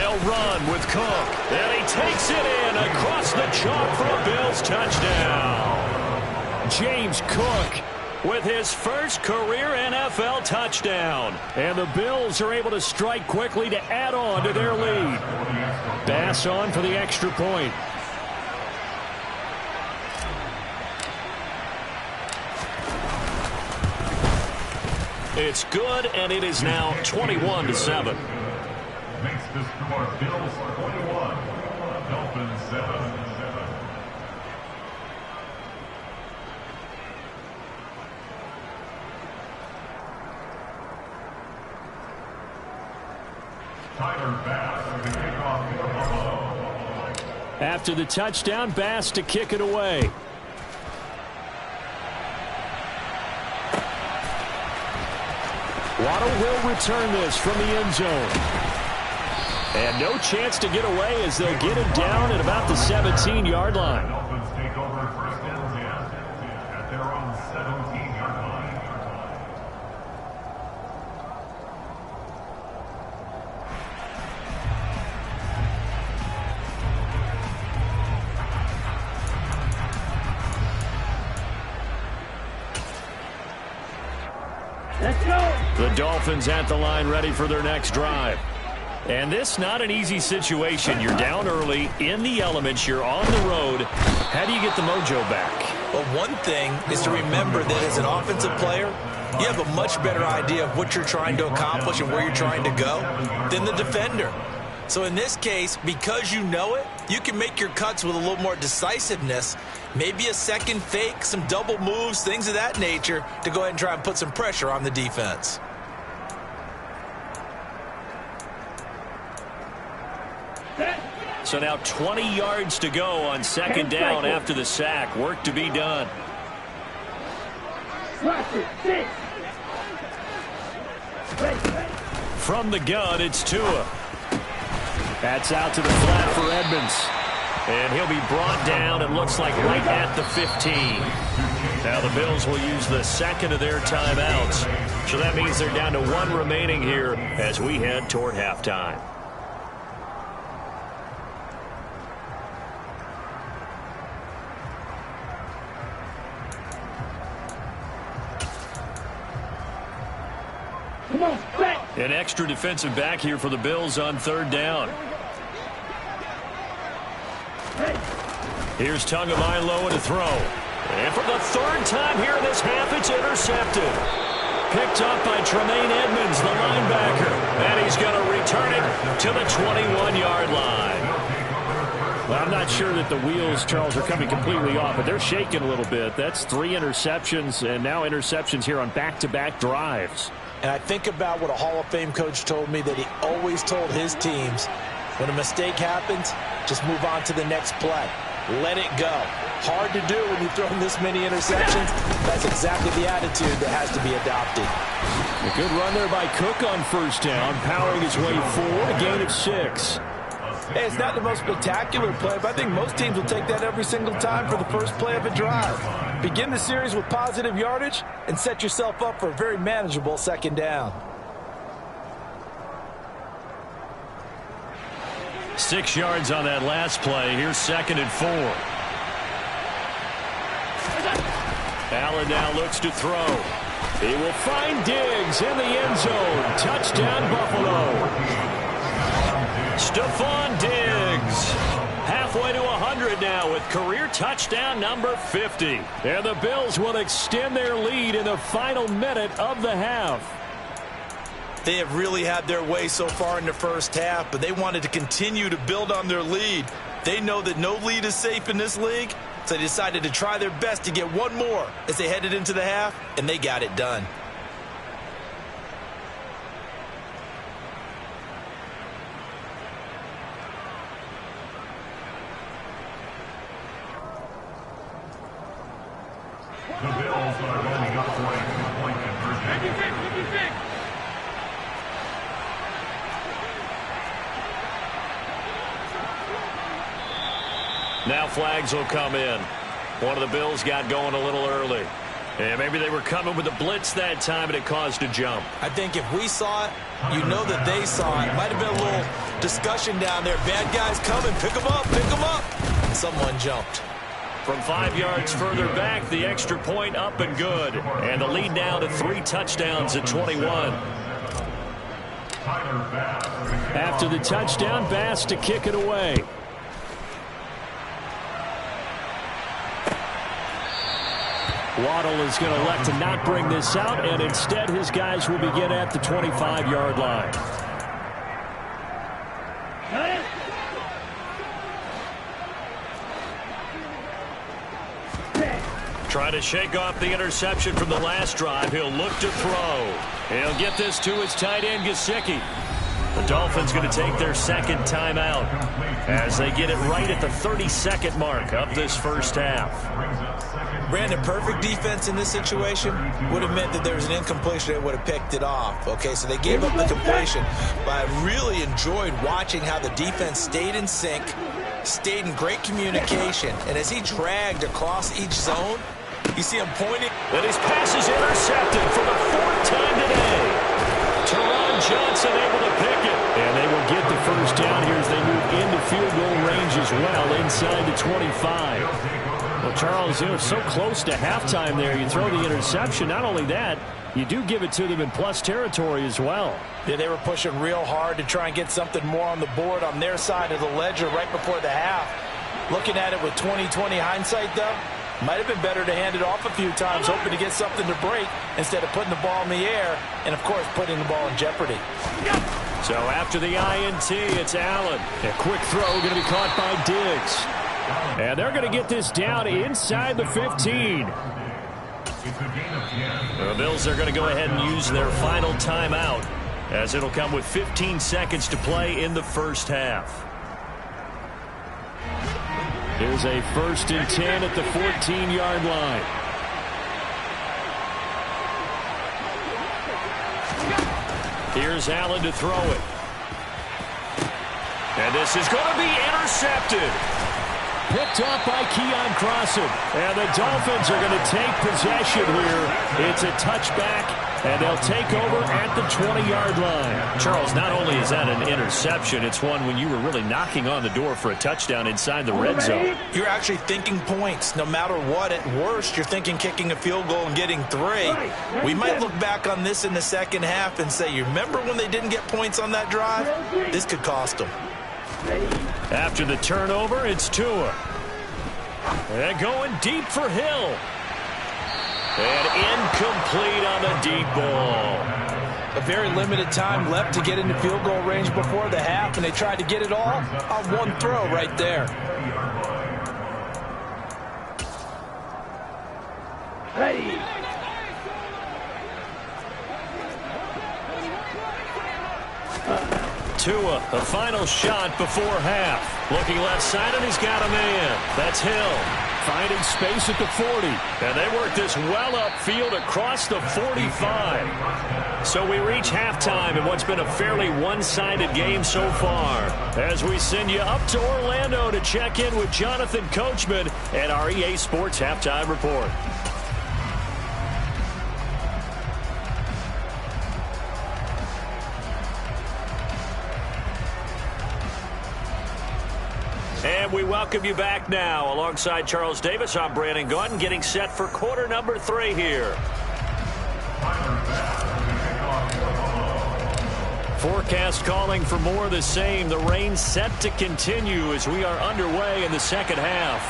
They'll run with Cook. And he takes it in across the chalk for a Bills touchdown. James Cook with his first career NFL touchdown. And the Bills are able to strike quickly to add on to their lead. Bass on for the extra point. It's good, and it is now 21-7. Makes the score Bills 21, Dolphins 7. After the touchdown, Bass to kick it away. Waddle will return this from the end zone. And no chance to get away as they'll get him down at about the 17-yard line. Dolphins take over first and 10 at their own 17-yard line. Let's go. The Dolphins at the line ready for their next drive. And this not an easy situation. You're down early, in the elements, you're on the road. How do you get the mojo back? Well, one thing is to remember that as an offensive player, you have a much better idea of what you're trying to accomplish and where you're trying to go than the defender. So in this case, because you know it, you can make your cuts with a little more decisiveness, maybe a second fake, some double moves, things of that nature, to go ahead and try and put some pressure on the defense. So now 20 yards to go on second down after the sack. Work to be done. From the gun, it's Tua. That's out to the flat for Edmonds. And he'll be brought down, it looks like, right at the 15. Now the Bills will use the second of their timeouts. So that means they're down to one remaining here as we head toward halftime. An extra defensive back here for the Bills on third down. Here's Tagovailoa to throw. And for the third time here in this half, it's intercepted. Picked up by Tremaine Edmonds, the linebacker. And he's going to return it to the 21-yard line. Well, I'm not sure that the wheels, Charles, are coming completely off, but they're shaking a little bit. That's 3 interceptions, and now interceptions here on back-to-back drives. And I think about what a Hall of Fame coach told me, that he always told his teams, when a mistake happens, just move on to the next play. Let it go. Hard to do when you've thrown this many interceptions. That's exactly the attitude that has to be adopted. A good run there by Cook on first down, powering his way forward, a gain of 6. Hey, it's not the most spectacular play, but I think most teams will take that every single time for the first play of a drive. Begin the series with positive yardage and set yourself up for a very manageable second down. 6 yards on that last play. Here's 2nd and 4. Allen now looks to throw. He will find Diggs in the end zone. Touchdown, Buffalo. Stephon Diggs. Halfway to 100 now with career touchdown number 50. And the Bills will extend their lead in the final minute of the half. They have really had their way so far in the first half, but they wanted to continue to build on their lead. They know that no lead is safe in this league, so they decided to try their best to get one more as they headed into the half, and they got it done. The Bills are going up for a two-point conversion. Now flags will come in. One of the Bills got going a little early. And maybe they were coming with a blitz that time, and it caused a jump. I think if we saw it, you know that they saw it. Might have been a little discussion down there. Bad guys coming. Pick them up. Pick them up. Someone jumped. From 5 yards further back, the extra point up and good. And the lead now to 3 touchdowns at 21. After the touchdown, Bass to kick it away. Waddle is going to elect to not bring this out, and instead his guys will begin at the 25-yard line. Trying to shake off the interception from the last drive. He'll look to throw. He'll get this to his tight end, Gesicki. The Dolphins going to take their second timeout as they get it right at the 30-second mark of this first half. Brandon, perfect defense in this situation would have meant that there was an incompletion that would have picked it off. Okay, so they gave up the completion, but I really enjoyed watching how the defense stayed in sync, stayed in great communication, and as he dragged across each zone, you see him pointing. And his pass is intercepted for the 4th time today. Teron Johnson able to pick it. And they will get the first down here as they move into field goal range as well, inside the 25. Well, Charles, so close to halftime there. You throw the interception. Not only that, you do give it to them in plus territory as well. Yeah, they were pushing real hard to try and get something more on the board on their side of the ledger right before the half. Looking at it with 20/20 hindsight, though, might have been better to hand it off a few times, hoping to get something to break instead of putting the ball in the air and, of course, putting the ball in jeopardy. So after the INT, it's Allen. A quick throw going to be caught by Diggs. And they're going to get this down inside the 15. The Bills are going to go ahead and use their final timeout as it'll come with 15 seconds to play in the first half. Here's a 1st and 10 at the 14-yard line. Here's Allen to throw it. And this is going to be intercepted. Picked off by Keon Crossan. And the Dolphins are going to take possession here. It's a touchback, and they'll take over at the 20-yard line. Charles, not only is that an interception, it's one when you were really knocking on the door for a touchdown inside the red zone. You're actually thinking points. No matter what, at worst, you're thinking kicking a field goal and getting 3. We might look back on this in the second half and say, you remember when they didn't get points on that drive? This could cost them. After the turnover, it's Tua. And going deep for Hill. And incomplete on the deep ball. A very limited time left to get into field goal range before the half, and they tried to get it all on one throw right there. Ready. Tua, the final shot before half. Looking left side, and he's got a man. That's Hill. Finding space at the 40. And they work this well upfield across the 45. So we reach halftime in what's been a fairly one-sided game so far. As we send you up to Orlando to check in with Jonathan Coachman at our EA Sports Halftime Report. And we welcome you back now. Alongside Charles Davis, I'm Brandon Gaudin, getting set for quarter number 3 here. Forecast calling for more of the same. The rain set to continue as we are underway in the second half.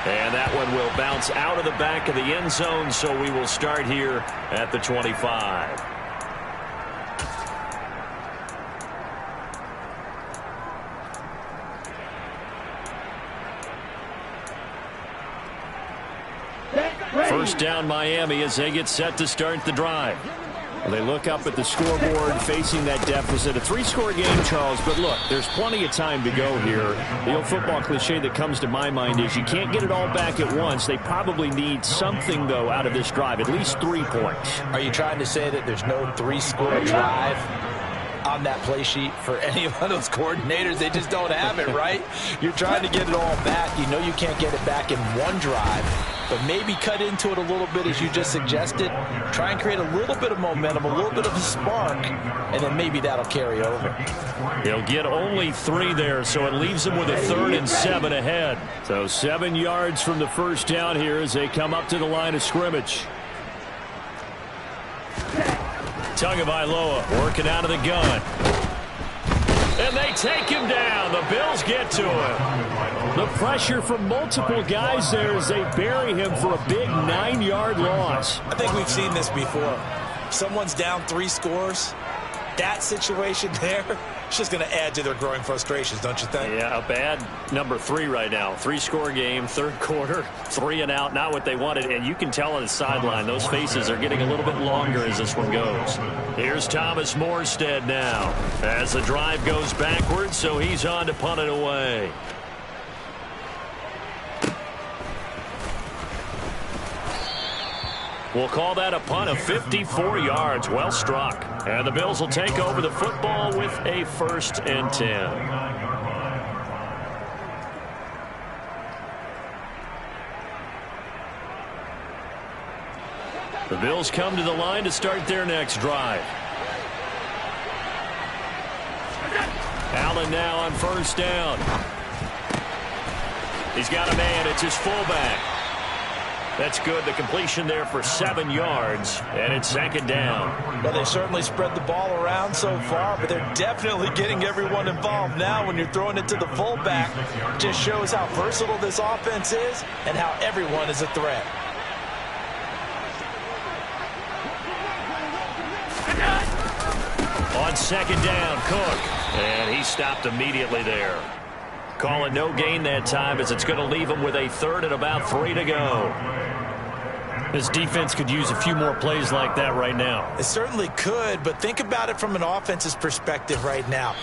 And that one will bounce out of the back of the end zone, so we will start here at the 25. First down Miami as they get set to start the drive. Well, they look up at the scoreboard facing that deficit. A 3-score game, Charles, but look, there's plenty of time to go here. The old football cliche that comes to my mind is you can't get it all back at once. They probably need something, though, out of this drive, at least 3 points. Are you trying to say that there's no 3-score drive on that play sheet for any one of those coordinators? They just don't have it, right? You're trying to get it all back. You know you can't get it back in one drive. but maybe cut into it a little bit as you just suggested. Try and create a little bit of momentum, a little bit of a spark, and then maybe that'll carry over. He'll get only 3 there, so it leaves him with a 3rd and 7 ahead. So 7 yards from the first down here as they come up to the line of scrimmage. Tagovailoa working out of the gun. And they take him down. The Bills get to him. The pressure from multiple guys there as they bury him for a big 9-yard loss. I think we've seen this before. Someone's down 3 scores. That situation there, it's just going to add to their growing frustrations, don't you think? Yeah, a bad number 3 right now. 3-score game, 3rd quarter, 3 and out, not what they wanted. And you can tell on the sideline, those faces are getting a little bit longer as this one goes. Here's Thomas Morstead now as the drive goes backwards, so he's on to punt it away. We'll call that a punt of 54 yards. Well struck. And the Bills will take over the football with a 1st and 10. The Bills come to the line to start their next drive. Allen now on 1st down. He's got a man. It's his fullback. That's good. The completion there for 7 yards, and it's 2nd down. Well, they certainly spread the ball around so far, but they're definitely getting everyone involved now when you're throwing it to the fullback. Just shows how versatile this offense is and how everyone is a threat. On 2nd down, Cook, and he stopped immediately there. Call it no gain that time as it's going to leave him with a 3rd and about 3 to go. This defense could use a few more plays like that right now. It certainly could, but think about it from an offense's perspective right now.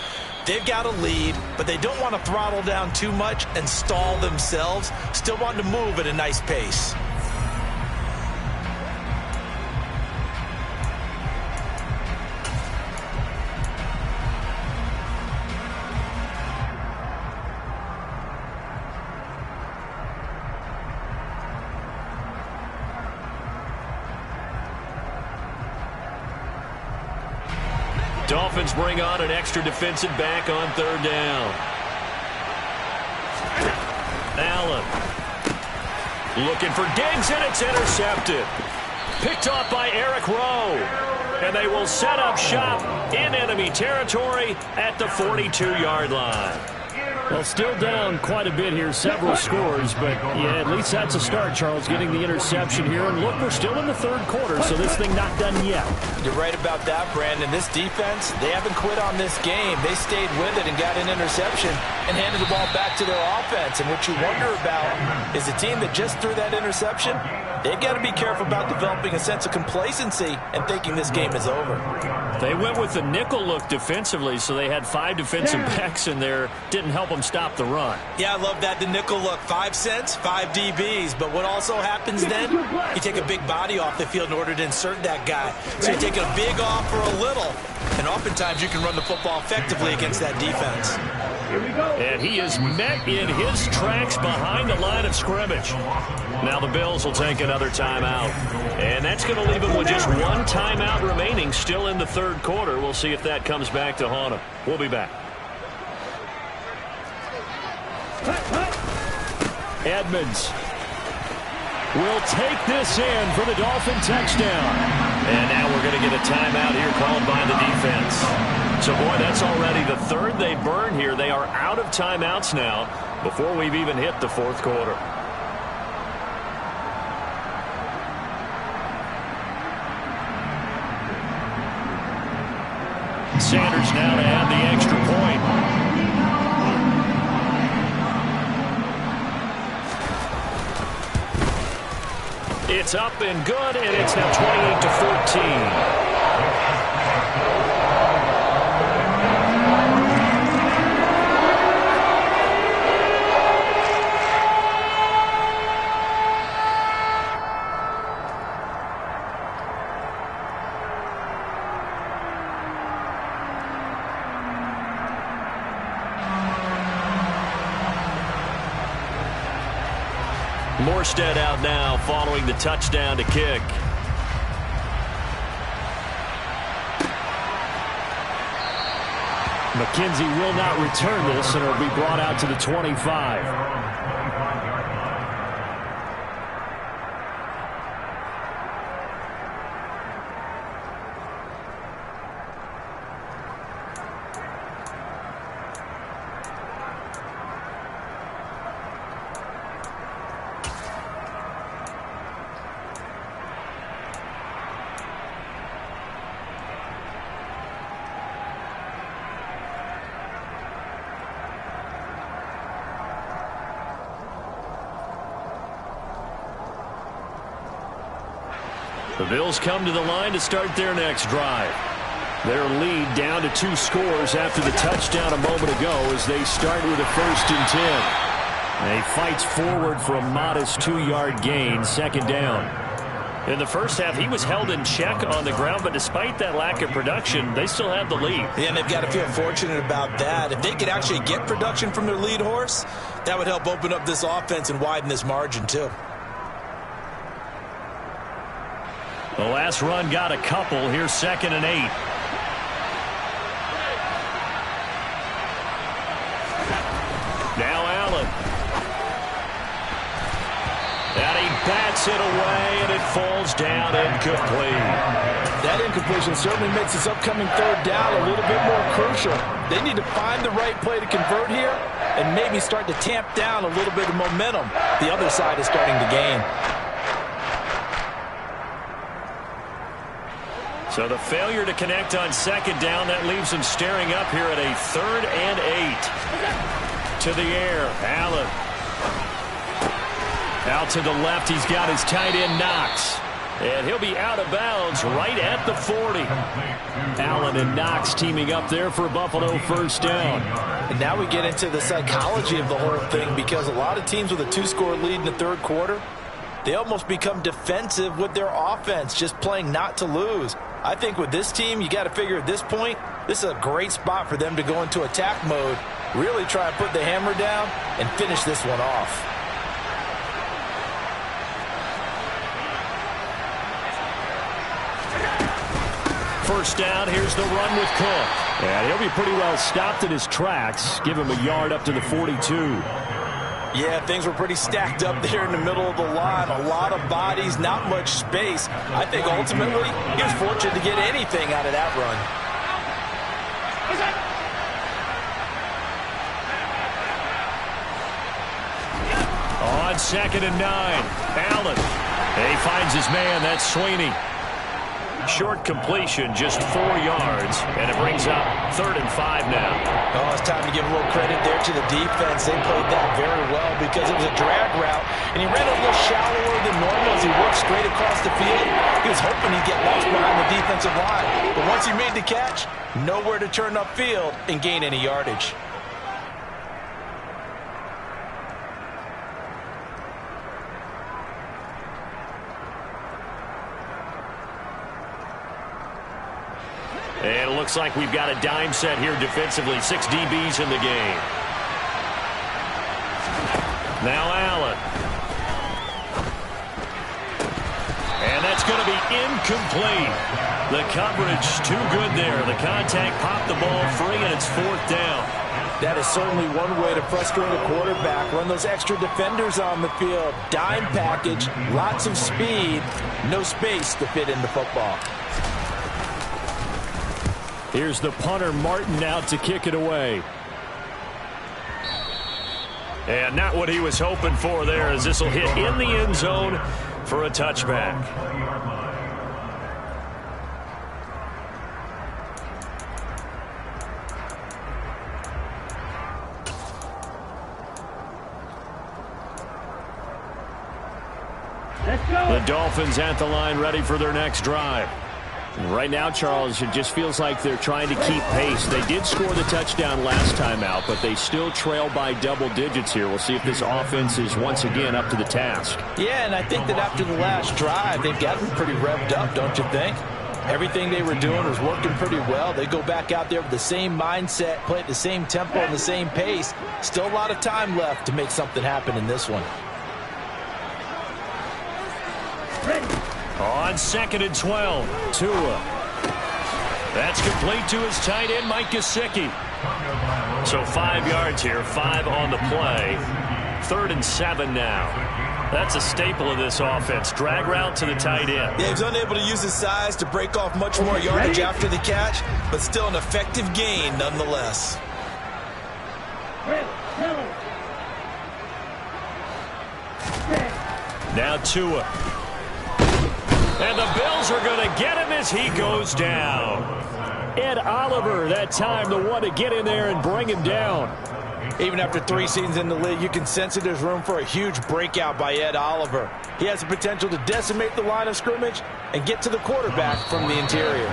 They've got a lead, but they don't want to throttle down too much and stall themselves. Still want to move at a nice pace. Dolphins bring on an extra defensive back on 3rd down. Allen looking for Diggs, and it's intercepted. Picked off by Eric Rowe. And they will set up shop in enemy territory at the 42-yard line. Well, still down quite a bit here, several scores, but yeah, at least that's a start, Charles, getting the interception here. And look, we're still in the 3rd quarter, so this thing not done yet. You're right about that, Brandon. This defense, they haven't quit on this game. They stayed with it and got an interception and handed the ball back to their offense. And what you wonder about is the team that just threw that interception, they've got to be careful about developing a sense of complacency and thinking this game is over. They went with the nickel look defensively, so they had 5 defensive backs in there. Didn't help them stop the run. Yeah, I love that, the nickel look. 5 cents, 5 DBs. But what also happens then, you take a big body off the field in order to insert that guy. So you're taking a big off for a little. And oftentimes you can run the football effectively against that defense. And he is met in his tracks behind the line of scrimmage. Now the Bills will take another timeout. And that's going to leave them with just 1 timeout remaining still in the 3rd quarter. We'll see if that comes back to haunt them. We'll be back. Edmonds will take this in for the Dolphin touchdown. And now we're going to get a timeout here called by the defense. So, boy, that's already the 3rd they burn here. They are out of timeouts now before we've even hit the 4th quarter. Sanders now to add the extra point. It's up and good, and it's now 28-14. Morstead out now following the touchdown to kick. McKenzie will not return this, and it'll be brought out to the 25. The Bills come to the line to start their next drive. Their lead down to 2 scores after the touchdown a moment ago as they start with a 1st and 10. He fights forward for a modest 2-yard gain, 2nd down. In the first half, he was held in check on the ground, but despite that lack of production, they still have the lead. Yeah, and they've got to feel fortunate about that. If they could actually get production from their lead horse, that would help open up this offense and widen this margin too. The last run got a couple. Here's 2nd and 8. Now Allen. And he bats it away, and it falls down incomplete. That incompletion certainly makes this upcoming 3rd down a little bit more crucial. They need to find the right play to convert here and maybe start to tamp down a little bit of momentum. The other side is starting to gain. So the failure to connect on 2nd down, that leaves him staring up here at a 3rd and 8. To the air, Allen. Out to the left, he's got his tight end Knox. And he'll be out of bounds right at the 40. Allen and Knox teaming up there for a Buffalo 1st down. And now we get into the psychology of the whole thing, because a lot of teams with a 2-score lead in the 3rd quarter, they almost become defensive with their offense, just playing not to lose. I think with this team, you got to figure at this point, this is a great spot for them to go into attack mode, really try to put the hammer down and finish this one off. First down, here's the run with Cook. And he'll be pretty well stopped in his tracks. Give him a yard up to the 42. Yeah, things were pretty stacked up there in the middle of the line. A lot of bodies, not much space. I think ultimately he was fortunate to get anything out of that run. On 2nd and 9, Allen. He finds his man, that's Sweeney. Short completion, just 4 yards, and it brings up 3rd and 5 now. Oh, it's time to give a little credit there to the defense. They played that very well because it was a drag route, and he ran a little shallower than normal as he worked straight across the field. He was hoping he'd get lost behind the defensive line, but once he made the catch, nowhere to turn upfield and gain any yardage. And it looks like we've got a dime set here defensively. 6 DBs in the game. Now Allen. And that's going to be incomplete. The coverage too good there. The contact popped the ball free, and it's 4th down. That is certainly one way to frustrate a quarterback. Run those extra defenders on the field. Dime package, lots of speed, no space to fit into football. Here's the punter, Martin, out to kick it away. And not what he was hoping for there, as this will hit in the end zone for a touchback. The Dolphins at the line, ready for their next drive. Right now, Charles, it just feels like they're trying to keep pace. They did score the touchdown last time out, but they still trail by double digits here. We'll see if this offense is once again up to the task. Yeah, and I think that after the last drive, they've gotten pretty revved up, don't you think? Everything they were doing was working pretty well. They go back out there with the same mindset, play at the same tempo and the same pace. Still a lot of time left to make something happen in this one. On 2nd and 12, Tua. That's complete to his tight end, Mike Gesicki. So 5 yards here, 5 on the play. 3rd and 7 now. That's a staple of this offense. Drag route to the tight end. Yeah, he's unable to use his size to break off much more yardage after the catch, but still an effective gain nonetheless. Now Tua. And the Bills are going to get him as he goes down. Ed Oliver, that time, the one to get in there and bring him down. Even after 3 seasons in the league, you can sense that there's room for a huge breakout by Ed Oliver. He has the potential to decimate the line of scrimmage and get to the quarterback from the interior.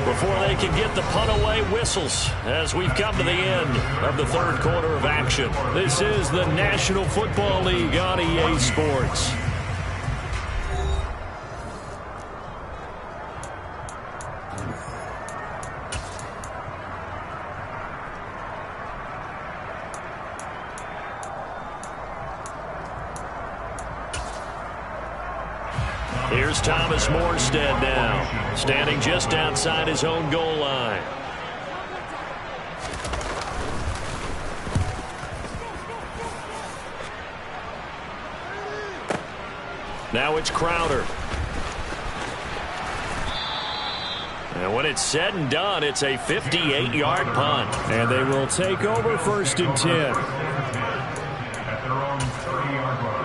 Before they can get the punt away, whistles as we've come to the end of the 3rd quarter of action. This is the National Football League on EA Sports. Here's Thomas Morstead now, standing just outside his own goal line. Now it's Crowder. And when it's said and done, it's a 58-yard punt. And they will take over 1st and 10. At their own 30-yard line.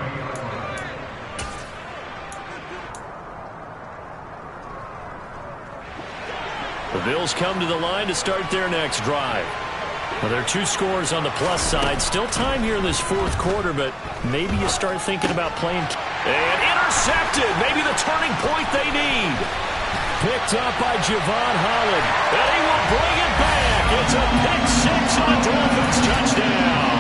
The Bills come to the line to start their next drive. Well, there are 2 scores on the plus side. Still time here in this 4th quarter, but maybe you start thinking about playing. And intercepted. Maybe the turning point they need. Picked up by Javon Holland. And he will bring it back. It's a pick 6 on a Dolphins touchdown.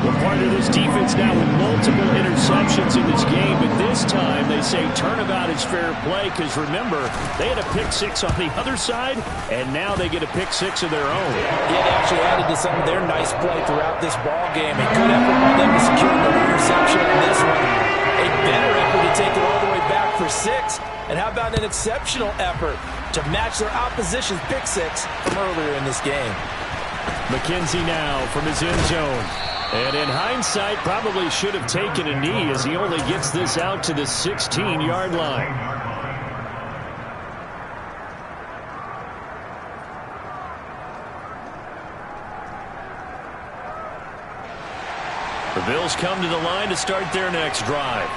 Well, part of this defense now with multiple interceptions in this game, but this time they say turnabout is fair play because, remember, they had a pick 6 on the other side, and now they get a pick 6 of their own. It actually added to some of their nice play throughout this ball game. A good effort by them to secure another interception in this one. A better effort to take it all the way back for 6. And how about an exceptional effort to match their opposition's pick 6 from earlier in this game? McKenzie now from his end zone. And in hindsight, probably should have taken a knee as he only gets this out to the 16-yard line. The Bills come to the line to start their next drive.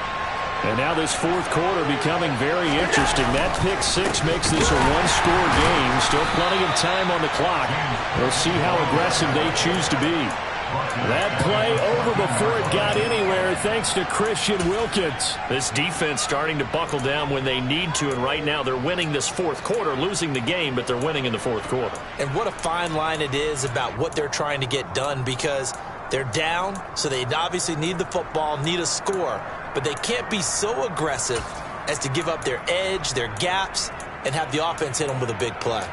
And now this 4th quarter becoming very interesting. That pick 6 makes this a 1-score game. Still plenty of time on the clock. We'll see how aggressive they choose to be. That play over before it got anywhere thanks to Christian Wilkins. This defense starting to buckle down when they need to, and right now they're winning this 4th quarter, losing the game, but they're winning in the 4th quarter. And what a fine line it is about what they're trying to get done, because they're down, so they obviously need the football, need a score, but they can't be so aggressive as to give up their edge, their gaps, and have the offense hit them with a big play.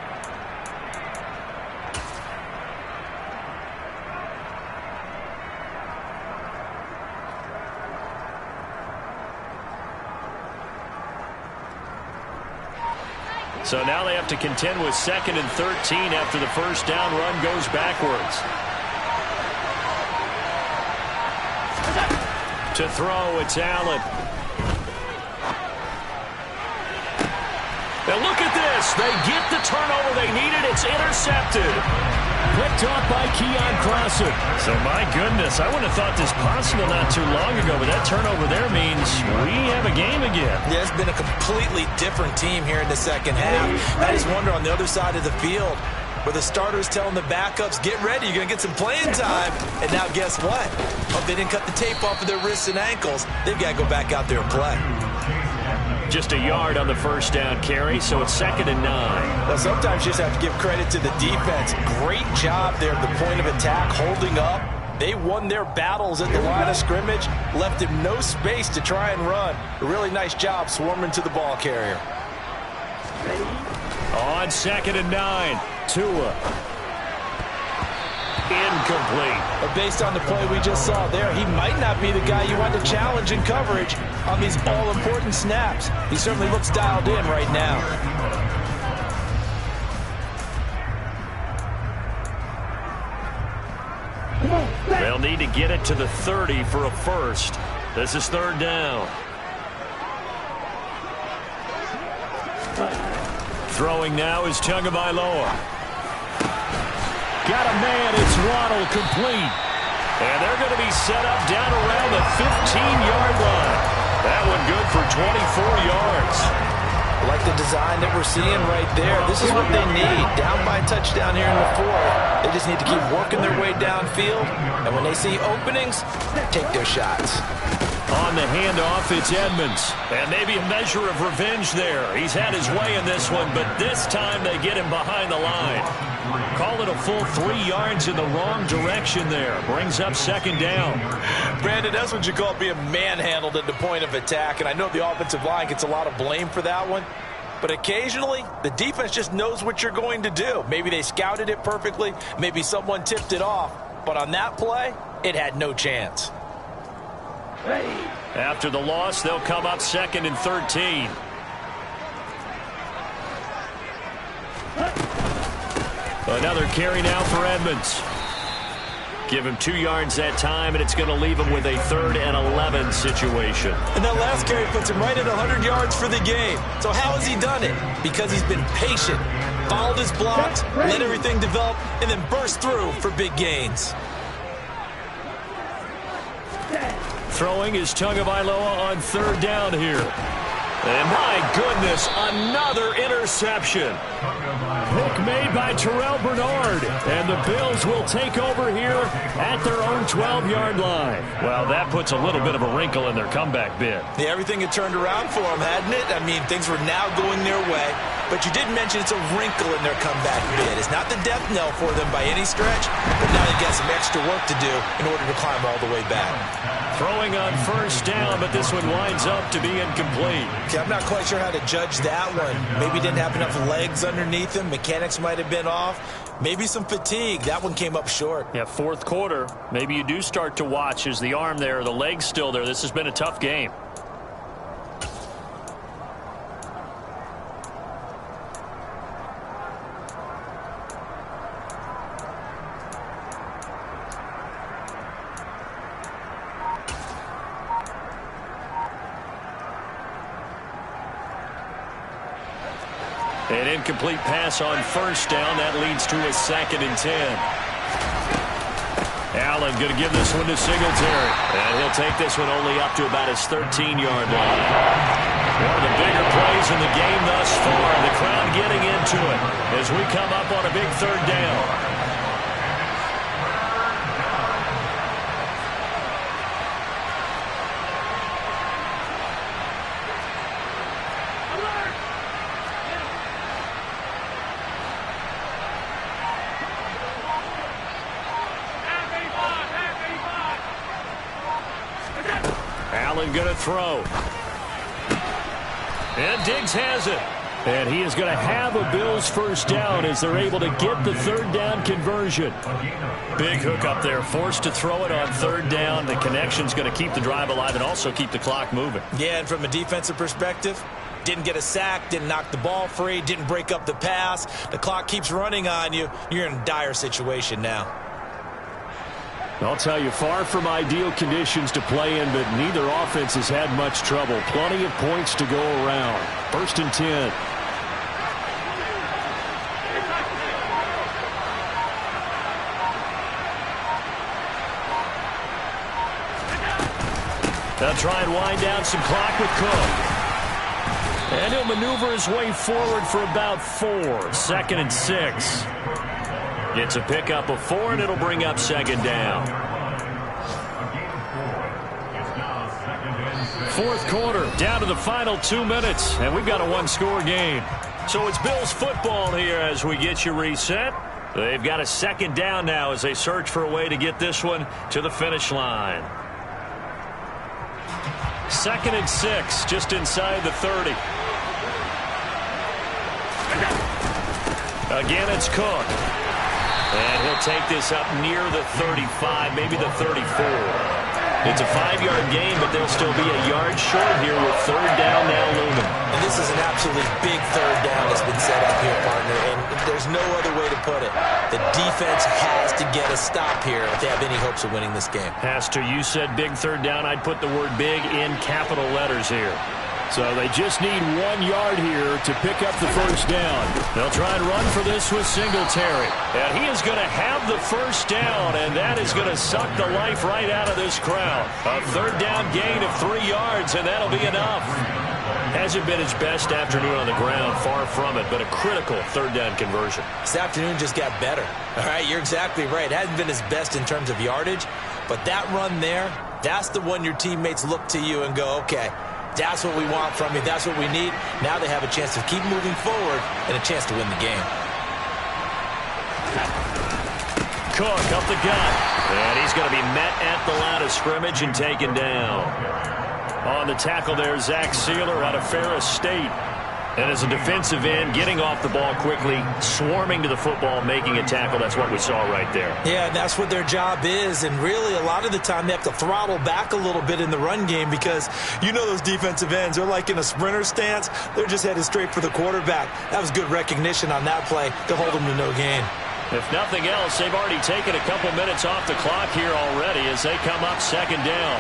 So now they have to contend with 2nd and 13 after the first down run goes backwards. To throw, it's Allen. Now look at this. They get the turnover they needed. It's intercepted. Picked off by Keon Crossen. So, my goodness, I wouldn't have thought this possible not too long ago, but that turnover there means we have a game again. Yeah, it's been a completely different team here in the 2nd half. I just wonder on the other side of the field where the starters telling the backups, get ready, you're going to get some playing time. And now guess what? Oh, they didn't cut the tape off of their wrists and ankles. They've got to go back out there and play. Just a yard on the first down carry, so it's 2nd and 9. Now, sometimes you just have to give credit to the defense. Great job there at the point of attack, holding up. They won their battles at the line of scrimmage, left him no space to try and run. A really nice job swarming to the ball carrier. On 2nd and 9, Tua. incomplete. But based on the play we just saw there, he might not be the guy you want to challenge in coverage on these all-important snaps. He certainly looks dialed in right now. They'll need to get it to the 30 for a first. This is third down. Throwing now is Tagovailoa. Got a man. It's Waddle, complete. And they're going to be set up down around the 15-yard line. That one good for 24 yards. I like the design that we're seeing right there. This is what they need. Down by a touchdown here in the fourth. They just need to keep working their way downfield. And when they see openings, take their shots. On the handoff, it's Edmonds. And maybe a measure of revenge there. He's had his way in this one, but this time they get him behind the line. Call it a full 3 yards in the wrong direction there. Brings up second down. Brandon, that's what you call being manhandled at the point of attack. And I know the offensive line gets a lot of blame for that one. But occasionally, the defense just knows what you're going to do. Maybe they scouted it perfectly. Maybe someone tipped it off. But on that play, it had no chance. After the loss, they'll come up second and 13. Another carry now for Edmonds. Give him 2 yards that time, and it's going to leave him with a 3rd and 11 situation. And that last carry puts him right at 100 yards for the game. So how has he done it? Because he's been patient, followed his blocks, let everything develop, and then burst through for big gains. Throwing is Tagovailoa on 3rd down here. And my goodness, another interception. Pick made by Terrell Bernard. And the Bills will take over here at their own 12-yard line. Well, that puts a little bit of a wrinkle in their comeback bid. Yeah, everything had turned around for them, hadn't it? I mean, things were now going their way. But you did mention it's a wrinkle in their comeback bid. It's not the death knell for them by any stretch, but now they've got some extra work to do in order to climb all the way back. Throwing on 1st down, but this one winds up to be incomplete. Okay, I'm not quite sure how to judge that one. Maybe didn't have enough legs underneath him. Mechanics might have been off. Maybe some fatigue. That one came up short. Yeah, 4th quarter. Maybe you do start to watch. Is the arm there, the leg's still there? This has been a tough game. An incomplete pass on 1st down. That leads to a 2nd and 10. Allen going to give this one to Singletary. And he'll take this one only up to about his 13-yard line. One of the bigger plays in the game thus far. The crowd getting into it as we come up on a big 3rd down. Allen going to throw. And Diggs has it. And he is going to have a Bills 1st down as they're able to get the 3rd down conversion. Big hook up there. Forced to throw it on 3rd down. The connection's going to keep the drive alive and also keep the clock moving. Yeah, and from a defensive perspective, didn't get a sack, didn't knock the ball free, didn't break up the pass. The clock keeps running on you. You're in a dire situation now. I'll tell you, far from ideal conditions to play in, but neither offense has had much trouble. Plenty of points to go around. 1st and 10. They'll try and wind down some clock with Cook. And he'll maneuver his way forward for about 4. 2nd and 6. Gets a pickup of 4, and it'll bring up 2nd down. 4th quarter, down to the final 2 minutes, and we've got a 1-score game. So it's Bills football here as we get you reset. They've got a 2nd down now as they search for a way to get this one to the finish line. 2nd and 6, just inside the 30. Again, it's Cook. And he'll take this up near the 35, maybe the 34. It's a 5-yard gain, but they'll still be a yard short here with third down now looming. And this is an absolutely big third down that's been set up here, partner, and there's no other way to put it. The defense has to get a stop here if they have any hopes of winning this game. Has to. You said big third down. I'd put the word big in capital letters here. So they just need 1 yard here to pick up the first down. They'll try and run for this with Singletary. And he is going to have the first down, and that is going to suck the life right out of this crowd. A third down gain of 3 yards, and that'll be enough. Hasn't been his best afternoon on the ground, far from it, but a critical third down conversion. This afternoon just got better. All right, you're exactly right. It hasn't been his best in terms of yardage, but that run there, that's the one your teammates look to you and go, okay, that's what we want from you. That's what we need. Now they have a chance to keep moving forward and a chance to win the game. Cook up the gut. And he's going to be met at the line of scrimmage and taken down. On the tackle there, Zach Sealer out of Ferris State. And as a defensive end, getting off the ball quickly, swarming to the football, making a tackle. That's what we saw right there. Yeah, and that's what their job is. And really, a lot of the time, they have to throttle back a little bit in the run game because you know those defensive ends, they're like in a sprinter stance. They're just headed straight for the quarterback. That was good recognition on that play to hold them to no gain. If nothing else, they've already taken a couple minutes off the clock here already as they come up second down.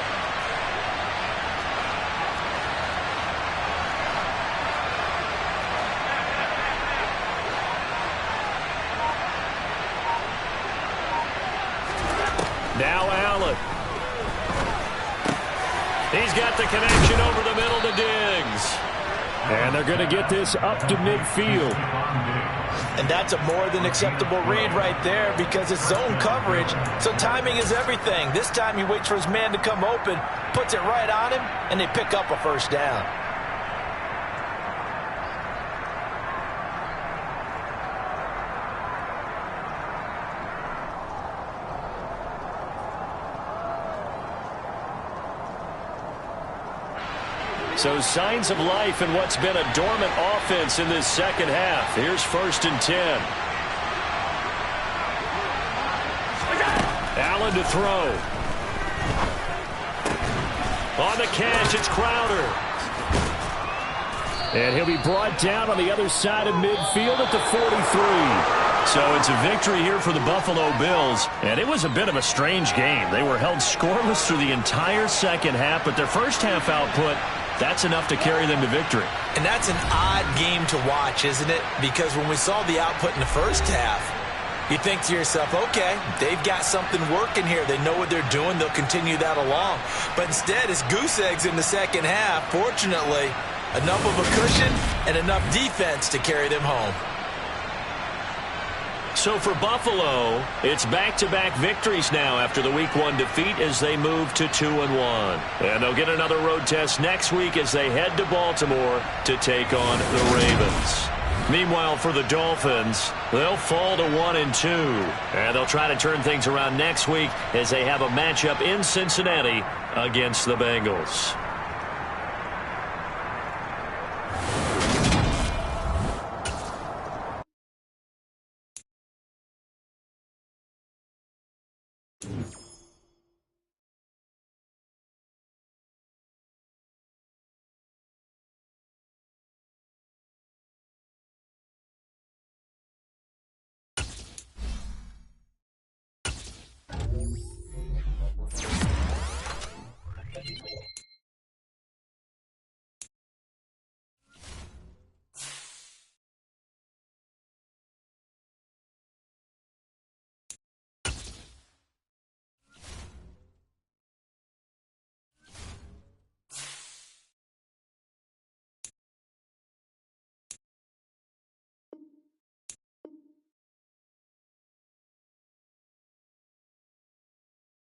Now Allen. He's got the connection over the middle to Diggs. And they're going to get this up to midfield. And that's a more than acceptable read right there because it's zone coverage, so timing is everything. This time he waits for his man to come open, puts it right on him, and they pick up a first down. So signs of life in what's been a dormant offense in this second half. Here's 1st and 10. Allen to throw. On the catch, it's Crowder. And he'll be brought down on the other side of midfield at the 43. So it's a victory here for the Buffalo Bills. And it was a bit of a strange game. They were held scoreless through the entire second half, but their first half output, that's enough to carry them to victory. And that's an odd game to watch, isn't it? Because when we saw the output in the first half, you think to yourself, okay, they've got something working here. They know what they're doing. They'll continue that along. But instead, it's goose eggs in the second half. Fortunately, enough of a cushion and enough defense to carry them home. So for Buffalo, it's back-to-back victories now after the Week 1 defeat as they move to 2-1. And they'll get another road test next week as they head to Baltimore to take on the Ravens. Meanwhile, for the Dolphins, they'll fall to 1-2. And they'll try to turn things around next week as they have a matchup in Cincinnati against the Bengals.